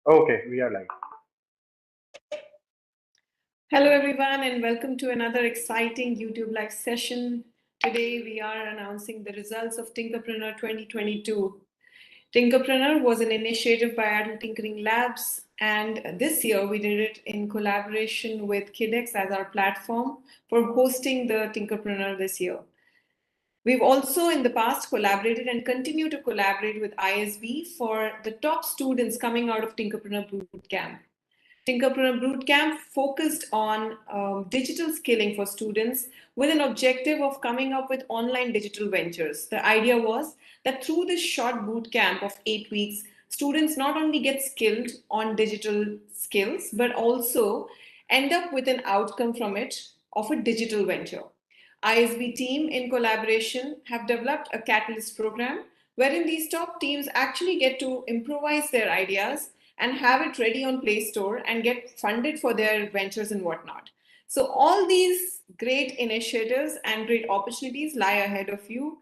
Okay, we are live. Hello, everyone, and welcome to another exciting YouTube Live session. Today, we are announcing the results of Tinkerpreneur 2022. Tinkerpreneur was an initiative by Adult Tinkering Labs, and this year we did it in collaboration with KidX as our platform for hosting the Tinkerpreneur this year. We've also in the past collaborated and continue to collaborate with ISB for the top students coming out of Tinkerpreneur Bootcamp. Tinkerpreneur Bootcamp focused on digital skilling for students with an objective of coming up with online digital ventures. The idea was that through this short bootcamp of 8 weeks, students not only get skilled on digital skills, but also end up with an outcome from it of a digital venture. ISB team in collaboration have developed a Catalyst program wherein these top teams actually get to improvise their ideas and have it ready on Play Store and get funded for their ventures and whatnot. So all these great initiatives and great opportunities lie ahead of you.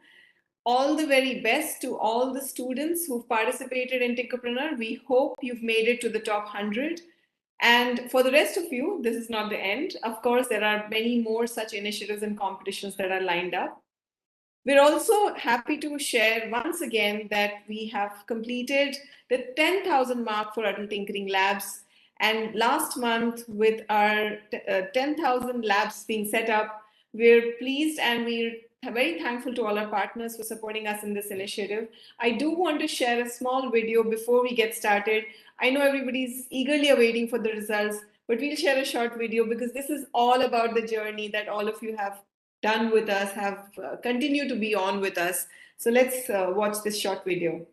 All the very best to all the students who've participated in Tinkerpreneur. We hope you've made it to the top 100. And for the rest of you, this is not the end. Of course, there are many more such initiatives and competitions that are lined up. We're also happy to share once again that we have completed the 10,000 mark for Adult Tinkering Labs. And last month, with our 10,000 labs being set up, we're pleased and we're very thankful to all our partners for supporting us in this initiative. I do want to share a small video before we get started. I know everybody's eagerly awaiting for the results, but we'll share a short video because this is all about the journey that all of you have done with us, have continued to be on with us. So let's watch this short video.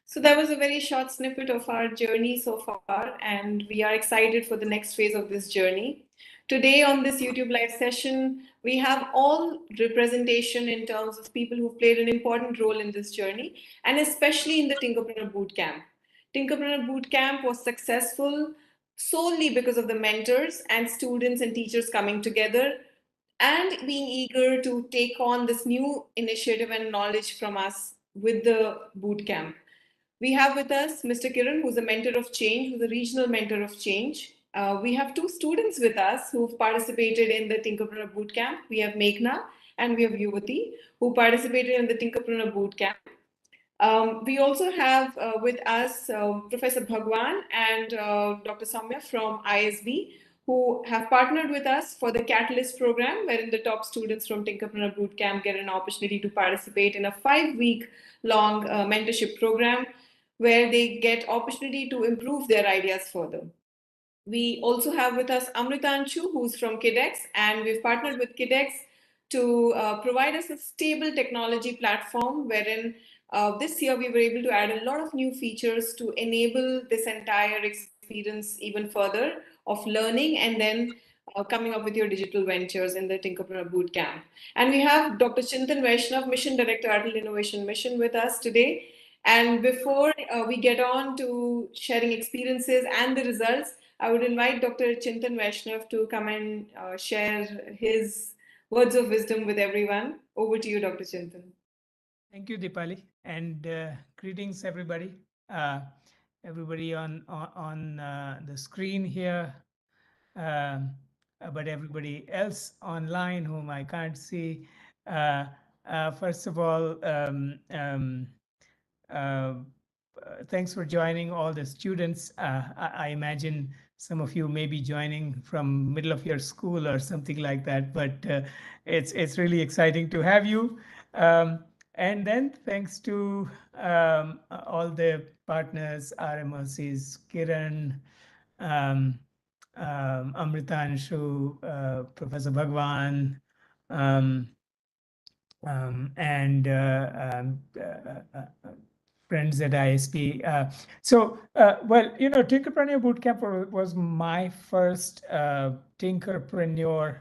So that was a very short snippet of our journey so far, and we are excited for the next phase of this journey. Today on this YouTube live session, we have all representation in terms of people who played an important role in this journey, and especially in the Tinkerpreneur Bootcamp. Tinkerpreneur Bootcamp was successful solely because of the mentors and students and teachers coming together and being eager to take on this new initiative and knowledge from us with the bootcamp. We have with us Mr. Kiran, who's a mentor of change, who's a regional mentor of change. We have two students with us who've participated in the Tinkerpreneur Bootcamp. We have Meghna and we have Yuvati, who participated in the Tinkerpreneur Bootcamp. We also have with us Professor Bhagwan and Dr. Samya from ISB, who have partnered with us for the Catalyst program, wherein the top students from Tinkerpreneur Bootcamp get an opportunity to participate in a 5-week long mentorship program where they get opportunity to improve their ideas further. We also have with us Amritanshu, who's from KidX, and we've partnered with KidX to provide us a stable technology platform wherein this year we were able to add a lot of new features to enable this entire experience even further of learning and then coming up with your digital ventures in the Tinkerpreneur Bootcamp. And we have Dr. Chintan Vaishnav, Mission Director, Adult Innovation Mission with us today. And before we get on to sharing experiences and the results, I would invite Dr. Chintan Vaishnav to come and share his words of wisdom with everyone. Over to you, Dr. Chintan. Thank you, Deepali, and greetings, everybody. Uh, Everybody on the screen here, um, but everybody else online whom I can't see. Uh, First of all, uh, thanks for joining all the students. I imagine some of you may be joining from middle of your school or something like that, but it's really exciting to have you. And then thanks to all the partners, RMOCs, Kiran, um, Amritanshu, Professor Bhagwan, um, and friends at ISB. Well, Tinkerpreneur Bootcamp was my first Tinkerpreneur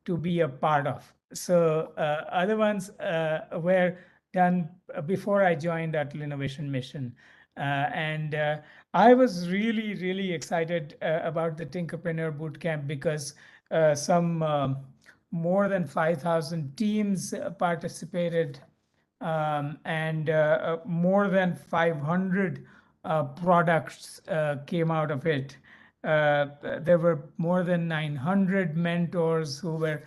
to be a part of. So other ones were done before I joined Atal Innovation Mission. And I was really, really excited about the Tinkerpreneur Bootcamp because some more than 5,000 teams participated, and more than 500 products came out of it. There were more than 900 mentors who were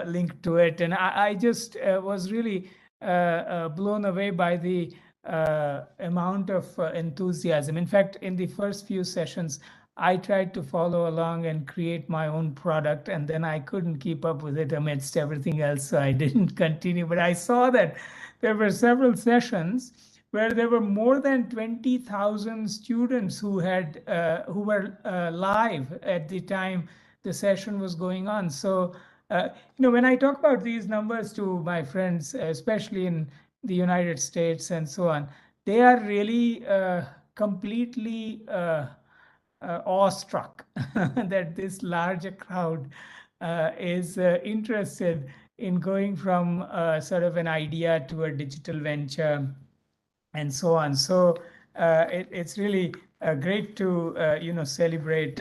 linked to it. And I just was really blown away by the amount of enthusiasm. In fact, in the first few sessions, I tried to follow along and create my own product, and then I couldn't keep up with it amidst everything else, so I didn't continue. But I saw that there were several sessions where there were more than 20,000 students who were live at the time the session was going on. So, when I talk about these numbers to my friends, especially in the United States and so on, they are really completely awestruck that this larger crowd is interested in going from sort of an idea to a digital venture and so on. So it's really great to celebrate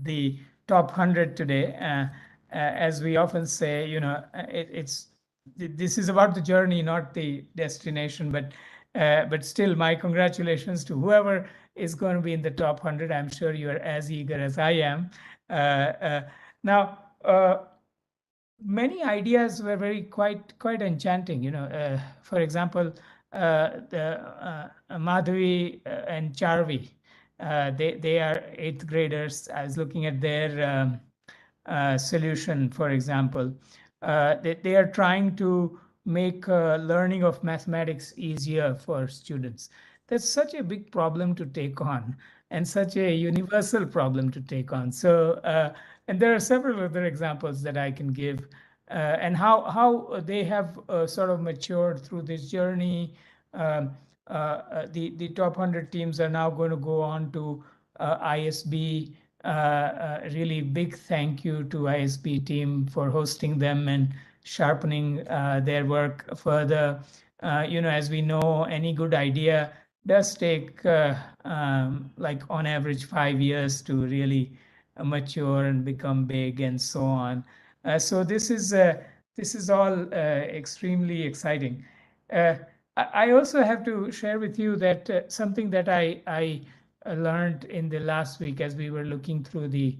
the top 100 today. As we often say, this is about the journey, not the destination. But still, my congratulations to whoever is going to be in the top 100. I'm sure you are as eager as I am. Now. Many ideas were very quite enchanting. For example, the Madhavi and Charvi, they are eighth graders. I was looking at their solution, for example. They are trying to make learning of mathematics easier for students. That's such a big problem to take on, and such a universal problem to take on. So, and there are several other examples that I can give, and how they have sort of matured through this journey. The top 100 teams are now going to go on to ISB. Really big thank you to ISB team for hosting them and sharpening their work further. As we know, any good idea does take like on average 5 years to really mature and become big and so on. So this is all extremely exciting. I also have to share with you that something that I learned in the last week as we were looking through the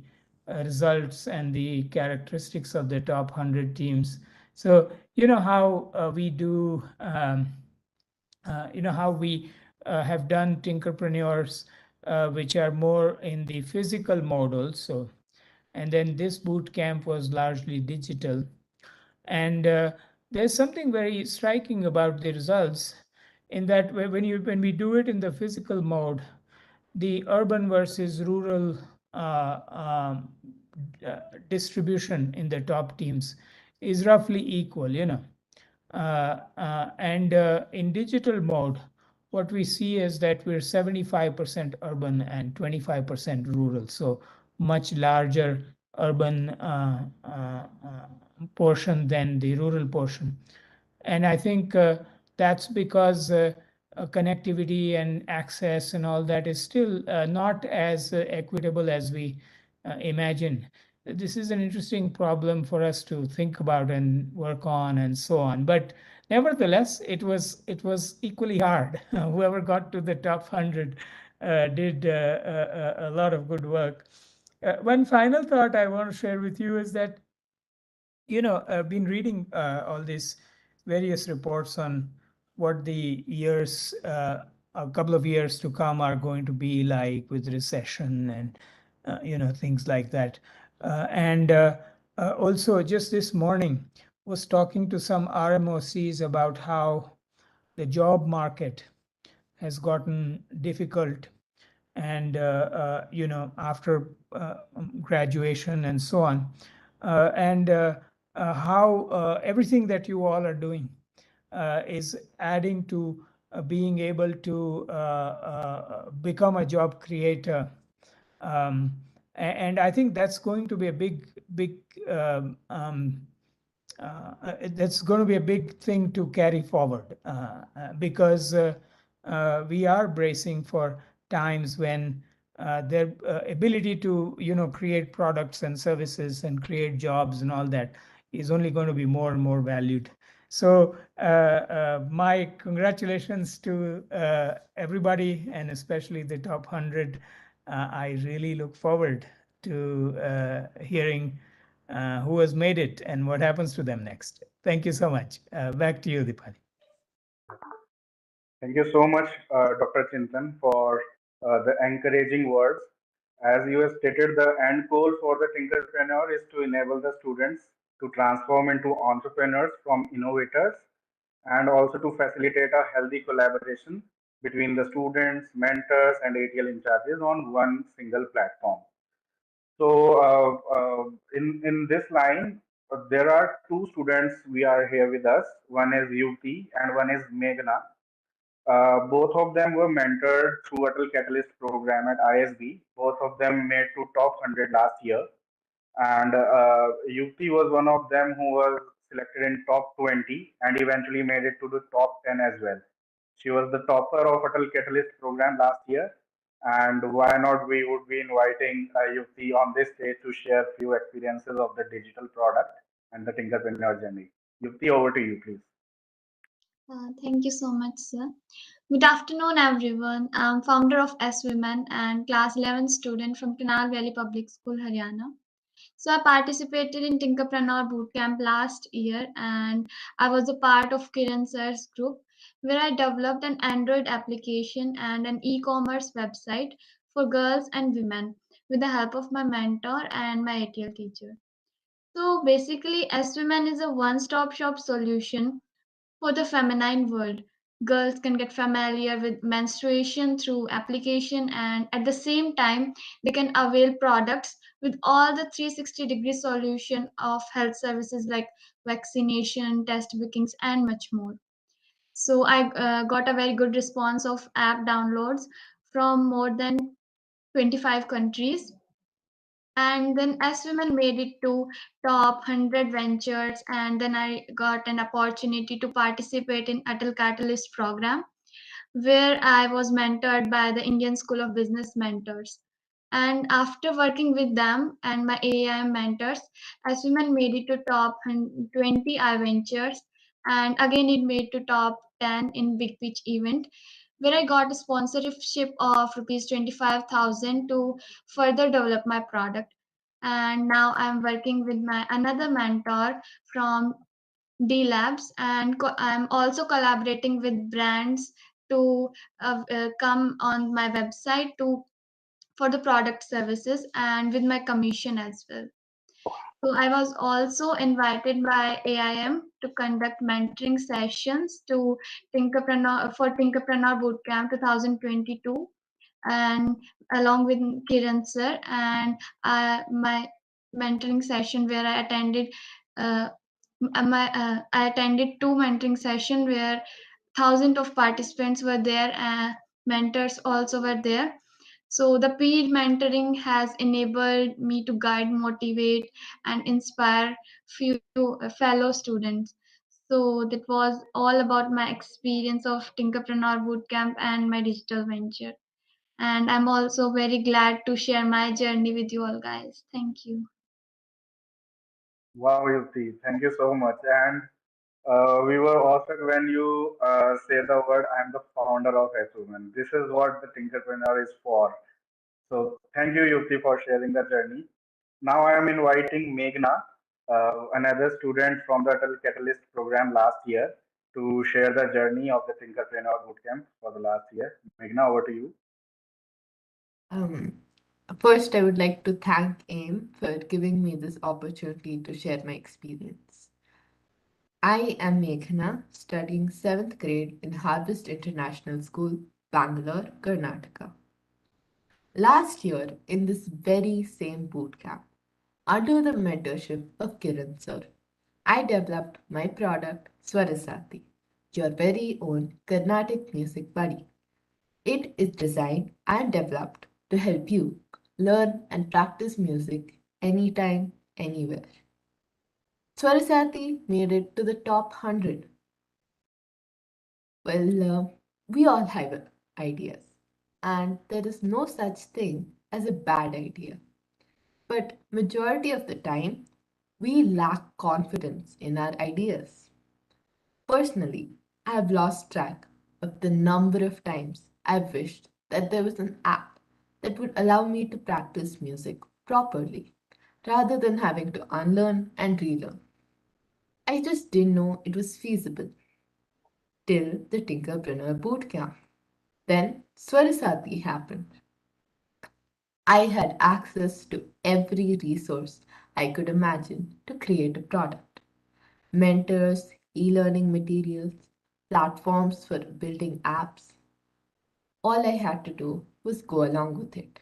results and the characteristics of the top 100 teams. So how we do, how we have done Tinkerpreneurs, which are more in the physical mode also. And then this boot camp was largely digital. And there's something very striking about the results in that when we do it in the physical mode, the urban versus rural distribution in the top teams is roughly equal, and in digital mode, what we see is that we're 75% urban and 25% rural. So much larger urban portion than the rural portion. And I think that's because connectivity and access and all that is still not as equitable as we imagine. This is an interesting problem for us to think about and work on and so on. But nevertheless, it was equally hard. Whoever got to the top 100 did a lot of good work. One final thought I want to share with you is that I've been reading all these various reports on what the years, a couple of years to come are going to be like with recession and, things like that. And also, just this morning, was talking to some RMOCs about how the job market has gotten difficult and after graduation and so on, and how everything that you all are doing is adding to being able to become a job creator. um, and I think that's going to be a big that's going to be a big thing to carry forward, because we are bracing for times when their ability to create products and services and create jobs and all that is only going to be more and more valued. So my congratulations to everybody, and especially the top 100. I really look forward to hearing who has made it and what happens to them next. Thank you so much. Back to you, Dipali. Thank you so much, Dr. Chintan, for the encouraging words. As you have stated, the end goal for the Tinkerpreneur is to enable the students to transform into entrepreneurs from innovators, and also to facilitate a healthy collaboration between the students, mentors, and ATL in charges on one single platform. So, in this line, there are two students we are here with us. One is Yuti and one is Meghna. Both of them were mentored through Atal Catalyst program at ISB. Both of them made to top 100 last year, and Yukti was one of them who was selected in top 20 and eventually made it to the top 10 as well. She was the topper of Atal Catalyst program last year, and why not we would be inviting Yukti on this stage to share few experiences of the digital product and the Tinkerpreneur journey. Yukti, over to you, please. Thank you so much, sir. Good afternoon, everyone. I'm founder of S Women and class 11 student from Canal Valley Public School, Haryana. So I participated in Tinkerpreneur Bootcamp last year, and I was a part of Kiran sir's group where I developed an Android application and an e-commerce website for girls and women with the help of my mentor and my ATL teacher. So basically, S Women is a one-stop shop solution for the feminine world. Girls can get familiar with menstruation through application, and at the same time they can avail products with all the 360-degree solution of health services like vaccination, test bookings, and much more. So I got a very good response of app downloads from more than 25 countries, and then as women made it to top 100 ventures, and then I got an opportunity to participate in Atal Catalyst program where I was mentored by the Indian School of Business mentors. And after working with them and my AIM mentors, as women made it to top 20 iVentures, and again it made to top 10 in Big Pitch event, where I got a sponsorship of rupees 25,000 to further develop my product. And now I'm working with my another mentor from D Labs, and I'm also collaborating with brands to come on my website to for the product services and with my commission as well. So I was also invited by AIM to conduct mentoring sessions to Tinkerpreneur Bootcamp 2022, and along with Kiran sir, and my mentoring session where I attended. Uh, I attended two mentoring session where thousands of participants were there, and mentors also were there. So the peer mentoring has enabled me to guide, motivate, and inspire few fellow students. So that was all about my experience of Tinkerpreneur Bootcamp and my digital venture. And I'm also very glad to share my journey with you all, guys. Thank you. Wow, Yuti, thank you so much. And we were awestruck when you say the word, I'm the founder of S-Women. This is what the Tinkerpreneur is for. So thank you, Yuti, for sharing the journey. Now I am inviting Meghna, another student from the ATL Catalyst program last year, to share the journey of the Tinkerpreneur Bootcamp for the last year. Meghna, over to you. Um, First, I would like to thank AIM for giving me this opportunity to share my experience. I am Meghna, studying 7th grade in Harvest International School, Bangalore, Karnataka. Last year, in this very same bootcamp, under the mentorship of Kiran sir, I developed my product Swarasati, your very own Carnatic music buddy. It is designed and developed to help you learn and practice music anytime, anywhere. Swarasati made it to the top 100. We all have ideas, and there is no such thing as a bad idea. But majority of the time, we lack confidence in our ideas. Personally, I have lost track of the number of times I've wished that there was an app that would allow me to practice music properly rather than having to unlearn and relearn. I just didn't know it was feasible till the Tinkerpreneur Bootcamp. Then Swarasati happened. I had access to every resource I could imagine to create a product: mentors, e learning materials, platforms for building apps. All I had to do was go along with it.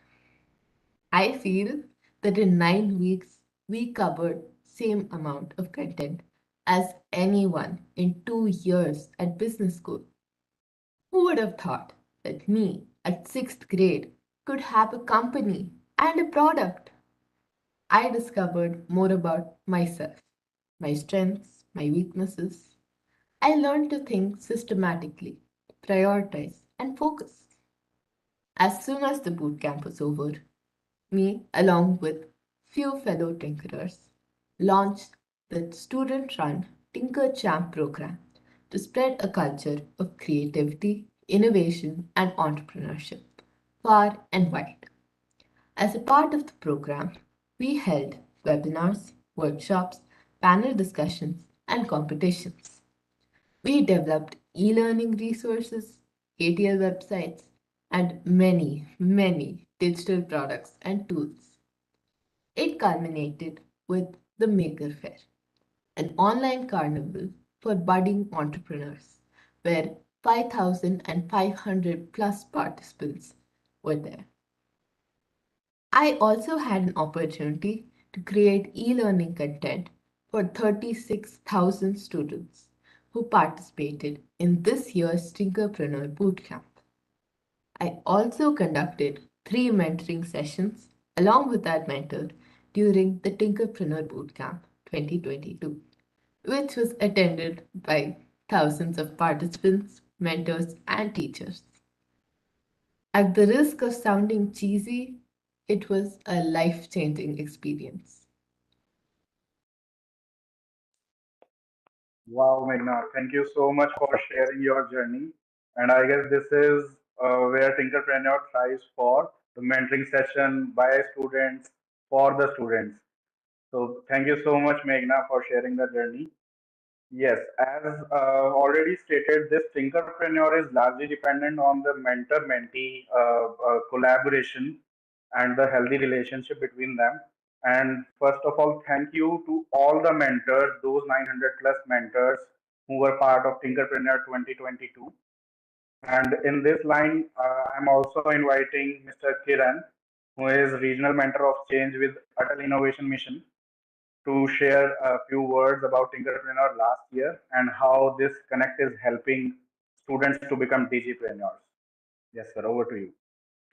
I feel that in 9 weeks, we covered same amount of content as anyone in 2 years at business school. Who would have thought that me at 6th grade could have a company and a product? I discovered more about myself, my strengths, my weaknesses. I learned to think systematically, prioritize, and focus. As soon as the bootcamp was over, me, along with few fellow tinkerers, launched the student run Tinker Champ program to spread a culture of creativity, innovation, and entrepreneurship far and wide. As a part of the program, we held webinars, workshops, panel discussions, and competitions. We developed e learning resources, ATL websites, and many, many digital products and tools. It culminated with the Maker Fair, an online carnival for budding entrepreneurs, where 5,500 plus participants were there. I also had an opportunity to create e learning content for 36,000 students who participated in this year's Tinkerpreneur Bootcamp. I also conducted 3 mentoring sessions along with that mentor during the Tinkerpreneur Bootcamp 2022, which was attended by thousands of participants, mentors, and teachers. At the risk of sounding cheesy, it was a life changing experience. Wow, Meghna, thank you so much for sharing your journey. And I guess this is where Tinkerpreneur thrives for the mentoring session by students for the students. So thank you so much, Meghna, for sharing the journey. Yes, as already stated, this Tinkerpreneur is largely dependent on the mentor-mentee collaboration and the healthy relationship between them. And first of all, thank you to all the mentors, those 900 plus mentors who were part of Tinkerpreneur 2022. And in this line, I'm also inviting Mr. Kiran, who is Regional Mentor of Change with Atal Innovation Mission, to share a few words about Tinkerpreneur last year and how this connect is helping students to become digipreneurs. Yes, sir, over to you.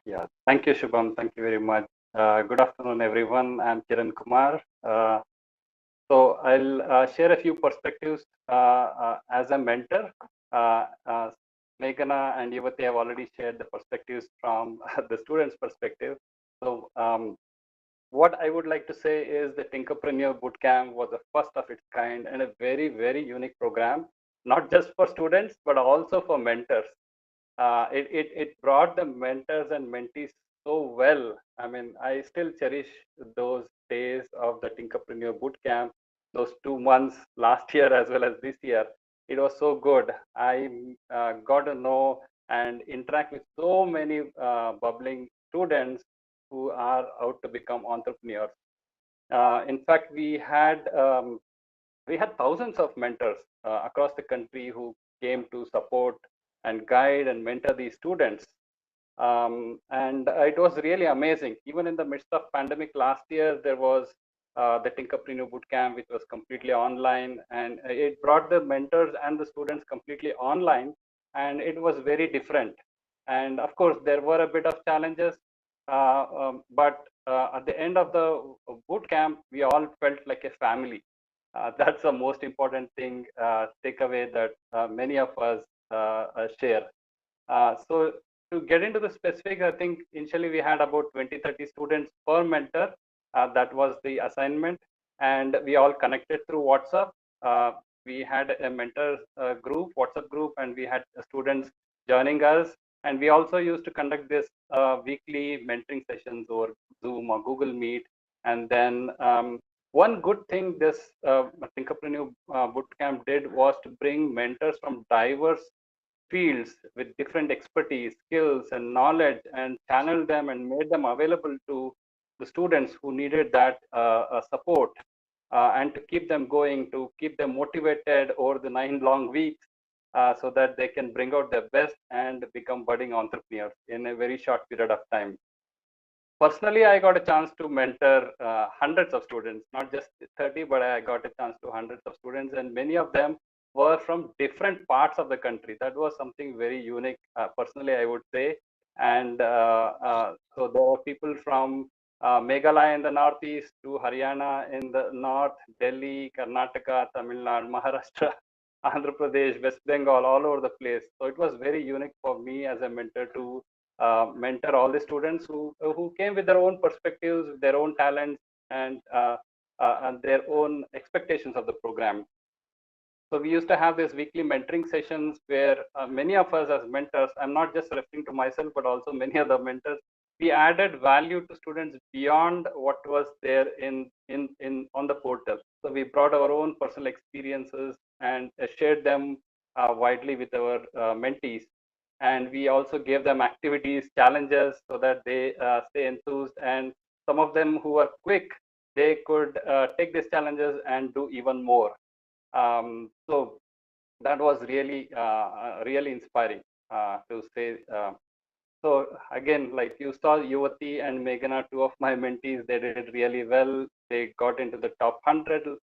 Yeah, thank you, Shubham. Thank you very much. Good afternoon, everyone. I'm Kiran Kumar. So I'll share a few perspectives as a mentor. Meghana and Yuvati have already shared the perspectives from the students' perspective. So what I would like to say is the Tinkerpreneur Bootcamp was the first of its kind and a very, very unique program, not just for students, but also for mentors. It brought the mentors and mentees so well. I mean, I still cherish those days of the Tinkerpreneur Bootcamp, those 2 months last year as well as this year. It was so good. I got to know and interact with so many bubbling students who are out to become entrepreneurs. In fact, we had thousands of mentors across the country who came to support and guide and mentor these students. And it was really amazing. Even in the midst of pandemic last year, there was the Tinkerpreneur Bootcamp, which was completely online, and it brought the mentors and the students completely online, and it was very different. And of course, there were a bit of challenges, but at the end of the boot camp, we all felt like a family. That's the most important thing, takeaway that many of us share. So to get into the specifics, I think initially we had about 20, 30 students per mentor. That was the assignment. And we all connected through WhatsApp. We had a mentor group, WhatsApp group, and we had students joining us. And we also used to conduct this weekly mentoring sessions over Zoom or Google Meet. And then one good thing this Tinkerpreneur Bootcamp did was to bring mentors from diverse fields with different expertise, skills, and knowledge, and channel them and made them available to the students who needed that support, and to keep them going, to keep them motivated over the 9 long weeks, so that they can bring out their best and become budding entrepreneurs in a very short period of time. Personally, I got a chance to mentor hundreds of students, not just 30, but I got a chance to hundreds of students, and many of them were from different parts of the country. That was something very unique, personally, I would say. And so there were people from Meghalaya in the northeast to Haryana in the north, Delhi, Karnataka, Tamil Nadu, Maharashtra, Andhra Pradesh, West Bengal, all over the place. So it was very unique for me as a mentor to mentor all the students who came with their own perspectives, their own talents, and their own expectations of the program. So we used to have these weekly mentoring sessions where many of us as mentors, I'm not just referring to myself, but also many other mentors, we added value to students beyond what was there in on the portal. So we brought our own personal experiences and shared them widely with our mentees. And we also gave them activities, challenges, so that they stay enthused. And some of them who are quick, they could take these challenges and do even more. So that was really really inspiring to say. So again, like you saw, Yuvati and Meghana, two of my mentees, they did really well. They got into the top 100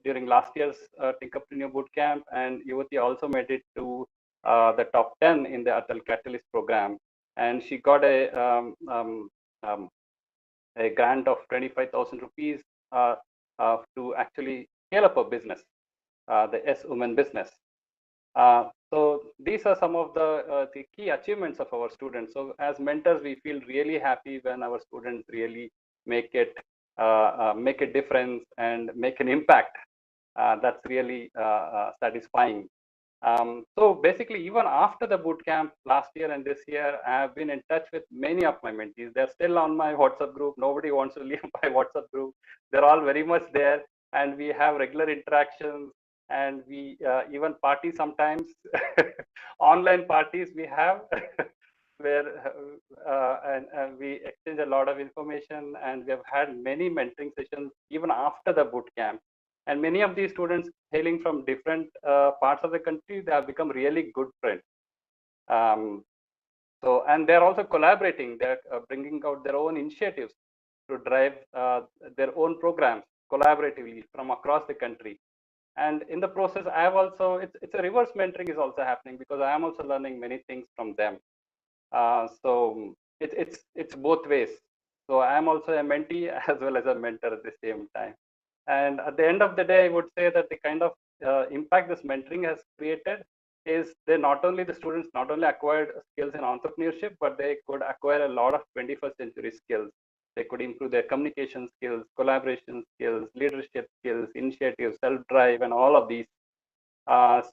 during last year's Tinkerpreneur Bootcamp, and Yuvati also made it to the top 10 in the ATL Catalyst program. And she got a grant of 25,000 rupees to actually scale up a business, the S Women business. So these are some of the key achievements of our students. So as mentors, we feel really happy when our students really make a difference and make an impact. That's really satisfying. So basically, even after the bootcamp last year and this year, I have been in touch with many of my mentees. They're still on my WhatsApp group. Nobody wants to leave my WhatsApp group. They're all very much there, and we have regular interactions, and we even party sometimes. Online parties we have where and we exchange a lot of information, and we have had many mentoring sessions even after the boot camp. And many of these students hailing from different parts of the country, they have become really good friends. So, and they're also collaborating. They're bringing out their own initiatives to drive their own programs collaboratively from across the country. And in the process, I have also, it's a reverse mentoring is also happening, because I am also learning many things from them. So it's both ways. So I am also a mentee as well as a mentor at the same time. And at the end of the day, I would say that the kind of impact this mentoring has created is they not only the students not only acquired skills in entrepreneurship, but they could acquire a lot of 21st century skills. They could improve their communication skills, collaboration skills, leadership skills, initiative, self-drive, and all of these.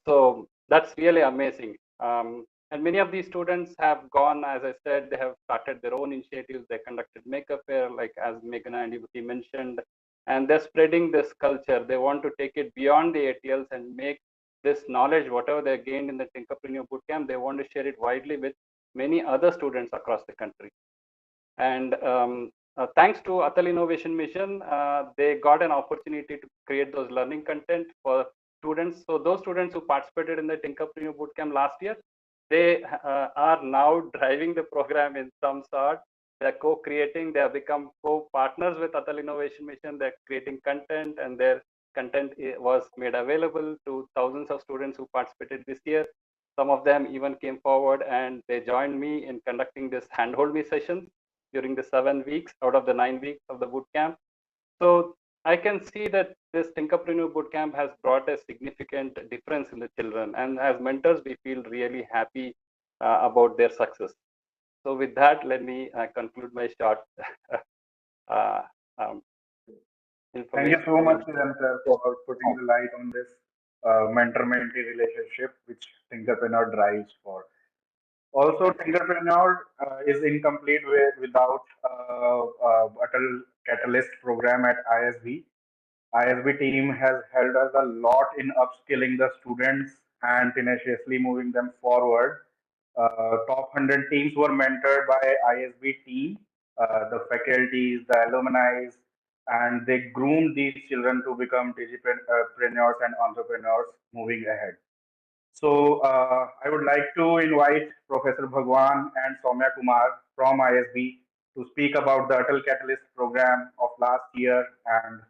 So that's really amazing. And many of these students have gone, as I said, they have started their own initiatives. They conducted maker fair, like as Meghana and Yuti mentioned, and they're spreading this culture. They want to take it beyond the ATLs and make this knowledge, whatever they gained in the Tinkerpreneur Bootcamp, they want to share it widely with many other students across the country. And thanks to ATL Innovation Mission, they got an opportunity to create those learning content for students. So those students who participated in the Tinkerpreneur Bootcamp last year, they are now driving the program in some sort. They're co-creating, they have become co-partners with ATL Innovation Mission. They're creating content, and their content was made available to thousands of students who participated this year. Some of them even came forward and they joined me in conducting this handhold me sessions during the 7 weeks out of the 9 weeks of the bootcamp. So I can see that this Tinkerpreneur Bootcamp has brought a significant difference in the children. And as mentors, we feel really happy about their success. So with that, let me conclude my short information. Thank you so much, Chintan, for putting the light on this mentor-mentee relationship, which Tinkerpreneur drives for. Also, Tinkerpreneur is incomplete without Atal Catalyst program at ISB. ISB team has helped us a lot in upskilling the students and tenaciously moving them forward. Top 100 teams were mentored by ISB team, the faculties, the alumni, and they groomed these children to become digipreneurs and entrepreneurs moving ahead. So I would like to invite Professor Bhagwan and Soumya Kumar from ISB to speak about the Atal Catalyst program of last year and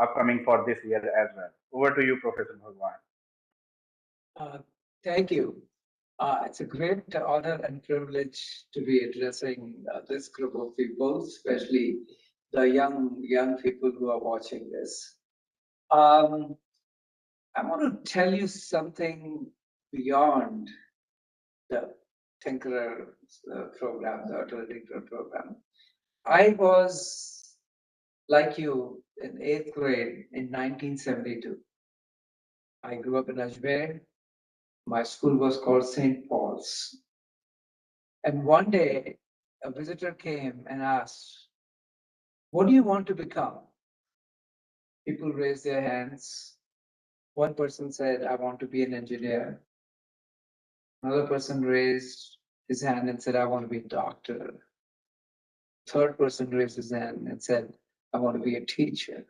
upcoming for this year as well. Over to you, Professor Bhagwan. Thank you. It's a great honor and privilege to be addressing this group of people, especially the young people who are watching this. I want to tell you something beyond the Tinkerer program, the Atal Tinkerer program. I was, like you, in 8th grade in 1972. I grew up in Ajmer. My school was called St. Paul's. And one day, a visitor came and asked, "What do you want to become?" People raised their hands. One person said, "I want to be an engineer." Another person raised his hand and said, "I want to be a doctor." Third person raised his hand and said, "I want to be a teacher."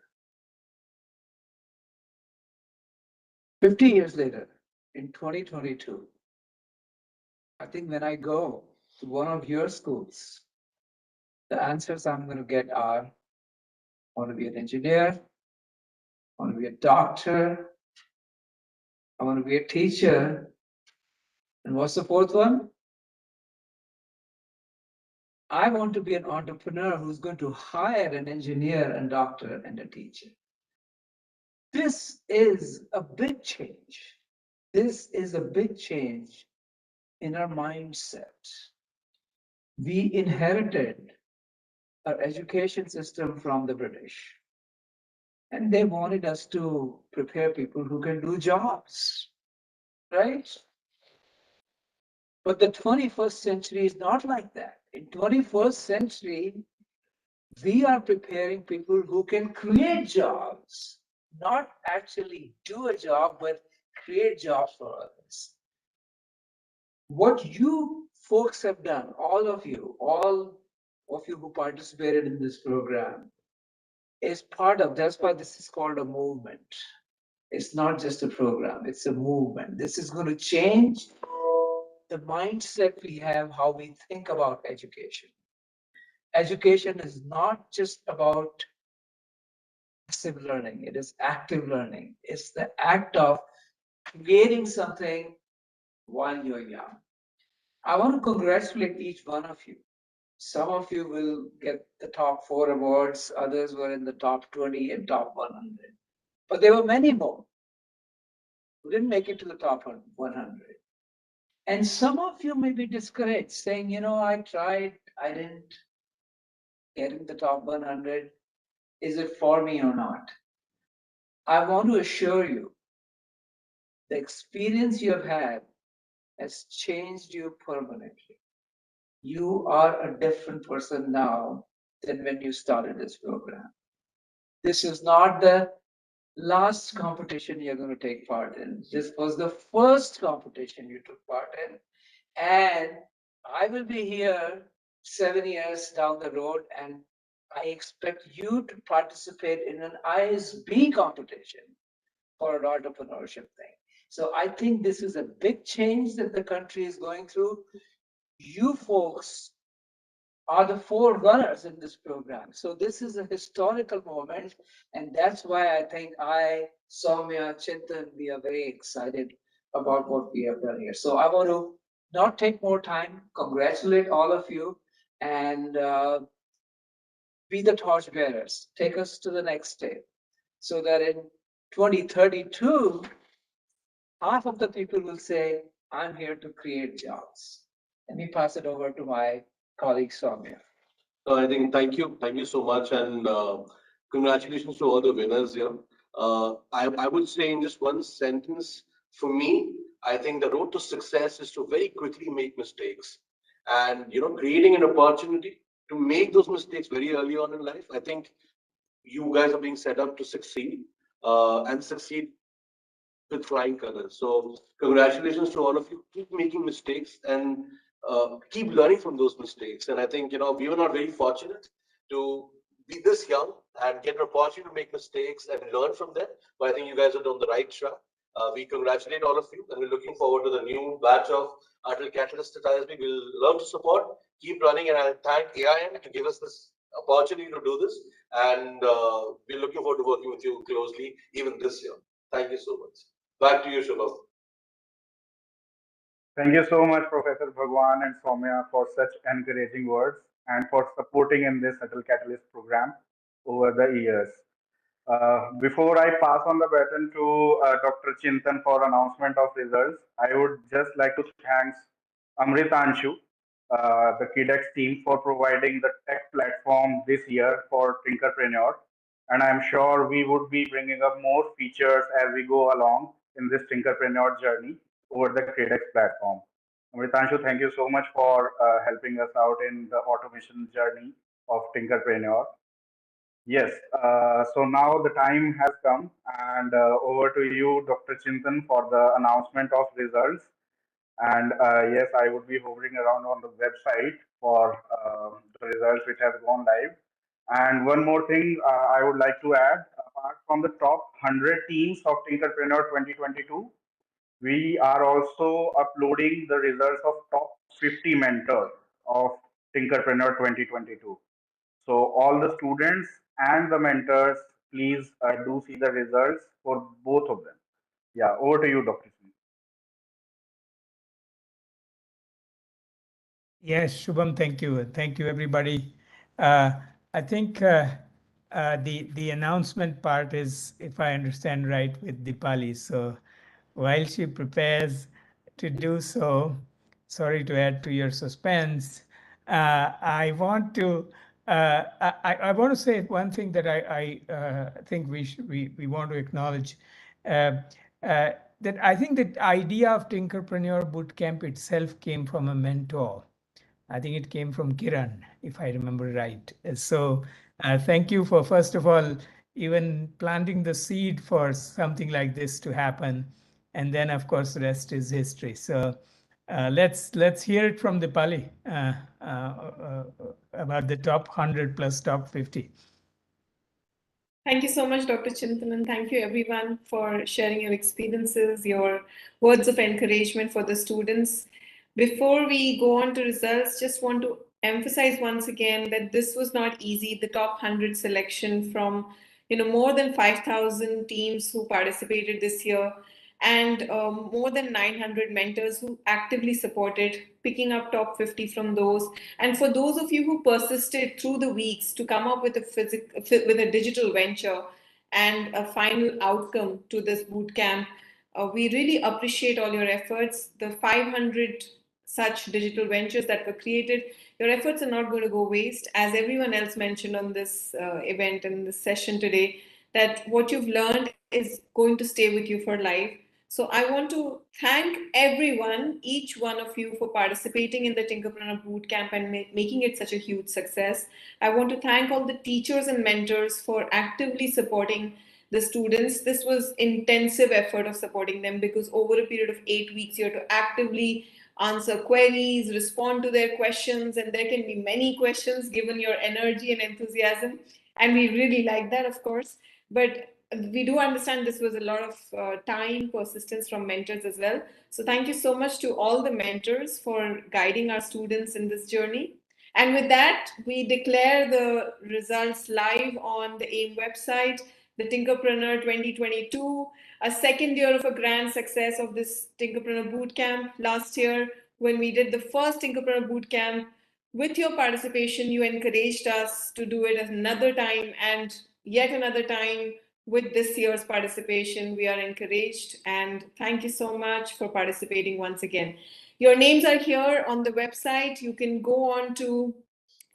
50 years later, in 2022, I think when I go to one of your schools, the answers I'm going to get are, I want to be an engineer, I want to be a doctor, I want to be a teacher, and what's the fourth one? I want to be an entrepreneur who's going to hire an engineer and doctor and a teacher. This is a big change. This is a big change in our mindset. We inherited our education system from the British, and they wanted us to prepare people who can do jobs, right? But the 21st century is not like that. In 21st century, we are preparing people who can create jobs, not actually do a job, but create jobs for others. What you folks have done, all of you who participated in this program, is part of, that's why this is called a movement. It's not just a program, it's a movement. This is going to change the mindset we have, how we think about education. Education is not just about passive learning, it is active learning. It's the act of creating something while you're young. I want to congratulate each one of you, Some of you will get the top 4 awards, others were in the top 20 and top 100. But there were many more who didn't make it to the top 100. And some of you may be discouraged, saying, you know, I tried, I didn't get in the top 100. Is it for me or not? I want to assure you, the experience you have had has changed you permanently. You are a different person now than when you started this program. This is not the last competition you're going to take part in. This was the first competition you took part in. And I will be here 7 years down the road, and I expect you to participate in an ISB competition for an entrepreneurship thing. So I think this is a big change that the country is going through. You folks are the forerunners in this program. So this is a historical moment, and that's why I think Soumya, Chintan, we are very excited about what we have done here. So I want to not take more time, congratulate all of you, and be the torchbearers. Take us to the next step, so that in 2032, half of the people will say, I'm here to create jobs. Let me pass it over to my colleague Soumya. I think thank you so much, and congratulations to all the winners here. I would say in just one sentence, for me, I think the road to success is to very quickly make mistakes, and creating an opportunity to make those mistakes very early on in life. I think you guys are being set up to succeed, and succeed with flying colors. So congratulations to all of you. Keep making mistakes and keep learning from those mistakes. And I think we were not very fortunate to be this young and get an opportunity to make mistakes and learn from them. But I think you guys are on the right track. We congratulate all of you, and we're looking forward to the new batch of ATL Catalyst at ISB. We'll love to support. Keep running, and I thank AIN to give us this opportunity to do this. And we're looking forward to working with you closely even this year. Thank you so much. Back to you, Shubham. Thank you so much, Professor Bhagwan and Soumya, for such encouraging words and for supporting in this ATL Catalyst program over the years. Before I pass on the baton to Dr. Chintan for announcement of results, I would just like to thank Amritanshu, the KidX team, for providing the tech platform this year for Tinkerpreneur. And I'm sure we would be bringing up more features as we go along in this Tinkerpreneur journey over the KidX platform. Amritanshu, thank you so much for helping us out in the automation journey of Tinkerpreneur. Yes, so now the time has come, and over to you, Dr. Chintan, for the announcement of results. And yes, I would be hovering around on the website for the results which have gone live. And one more thing I would like to add, apart from the top 100 teams of Tinkerpreneur 2022, we are also uploading the results of top 50 mentors of Tinkerpreneur 2022. So all the students and the mentors, please do see the results for both of them. Yeah, over to you, Dr. Singh. Yes, Shubham, thank you. Thank you, everybody. I think the announcement part is, if I understand right, with Dipali. So while she prepares to do so, sorry to add to your suspense, I want to I want to say one thing that I think we want to acknowledge. That I think the idea of Tinkerpreneur Bootcamp itself came from a mentor. I think it came from Kiran, if I remember right. So thank you for, first of all, even planting the seed for something like this to happen. And then, of course, the rest is history. So let's hear it from Dipali about the top 100 plus top 50. Thank you so much, Dr. Chintan, and thank you everyone for sharing your experiences, your words of encouragement for the students. Before we go on to results, just want to emphasize once again that this was not easy. The top 100 selection from more than 5,000 teams who participated this year. and more than 900 mentors who actively supported, picking up top 50 from those. And for those of you who persisted through the weeks to come up with a digital venture and a final outcome to this boot camp, we really appreciate all your efforts. The 500 such digital ventures that were created, your efforts are not going to go waste. As everyone else mentioned on this event and this session today, that what you've learned is going to stay with you for life. So I want to thank everyone, each one of you, for participating in the Tinkerpreneur Bootcamp and making it such a huge success. I want to thank all the teachers and mentors for actively supporting the students. This was intensive effort of supporting them, because over a period of 8 weeks, you have to actively answer queries, respond to their questions, and there can be many questions given your energy and enthusiasm. And we really like that, of course. But we do understand this was a lot of time, persistence from mentors as well. So thank you so much to all the mentors for guiding our students in this journey. And with that, we declare the results live on the AIM website, the Tinkerpreneur 2022, a second year of a grand success of this Tinkerpreneur Bootcamp. Last year, when we did the first Tinkerpreneur Bootcamp, with your participation, you encouraged us to do it another time and yet another time. With this year's participation, we are encouraged, and thank you so much for participating once again. Your names are here on the website. You can go on to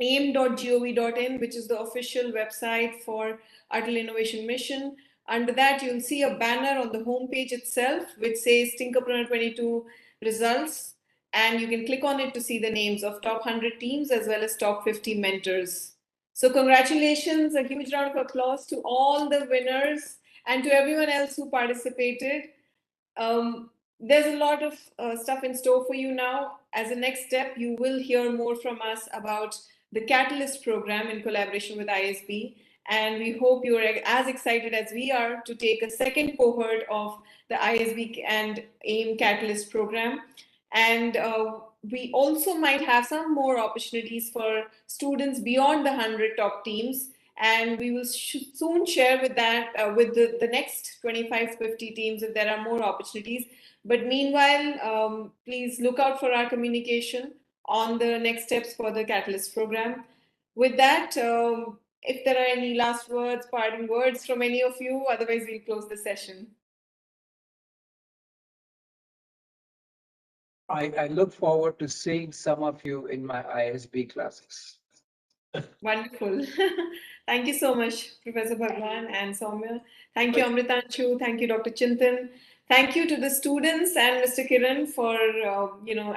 aim.gov.in, which is the official website for Atal Innovation Mission. Under that, you'll see a banner on the homepage itself, which says Tinkerpreneur 22 results. And you can click on it to see the names of top 100 teams as well as top 50 mentors. So congratulations, a huge round of applause to all the winners and to everyone else who participated. There's a lot of stuff in store for you now. As a next step, you will hear more from us about the Catalyst program in collaboration with ISB. And we hope you're as excited as we are to take a second cohort of the ISB and AIM Catalyst program. And we also might have some more opportunities for students beyond the 100 top teams. And we will soon share with that with the next 25-50 teams if there are more opportunities. But meanwhile, please look out for our communication on the next steps for the Catalyst program. With that, if there are any last words, parting words from any of you, otherwise we'll close the session. I look forward to seeing some of you in my ISB classes. Wonderful. Thank you so much, Professor Bhagwan and Soumya. Thank you, Amritanshu. Thank you, Dr. Chintan. Thank you to the students and Mr. Kiran for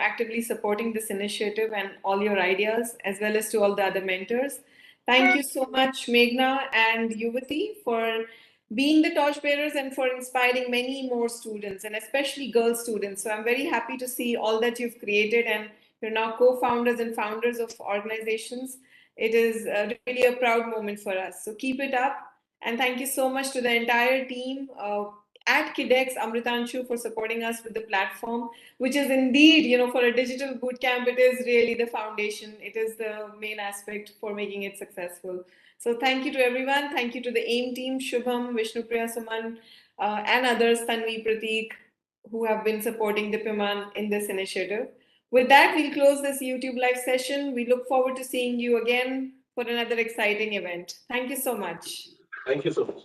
actively supporting this initiative and all your ideas, as well as to all the other mentors. Thank you so much, Meghna and Yuvati, for being the torchbearers and for inspiring many more students, and especially girl students. So I'm very happy to see all that you've created, and you're now co-founders and founders of organizations. It is really a proud moment for us. So keep it up. And thank you so much to the entire team at KidX, Amritanshu, for supporting us with the platform, which is indeed, for a digital bootcamp, it is really the foundation. It is the main aspect for making it successful. So thank you to everyone. Thank you to the AIM team, Shubham, Vishnupriya, Suman, and others, Tanvi, Prateek, who have been supporting Dipyaman in this initiative. With that, we'll close this YouTube live session. We look forward to seeing you again for another exciting event. Thank you so much. Thank you so much.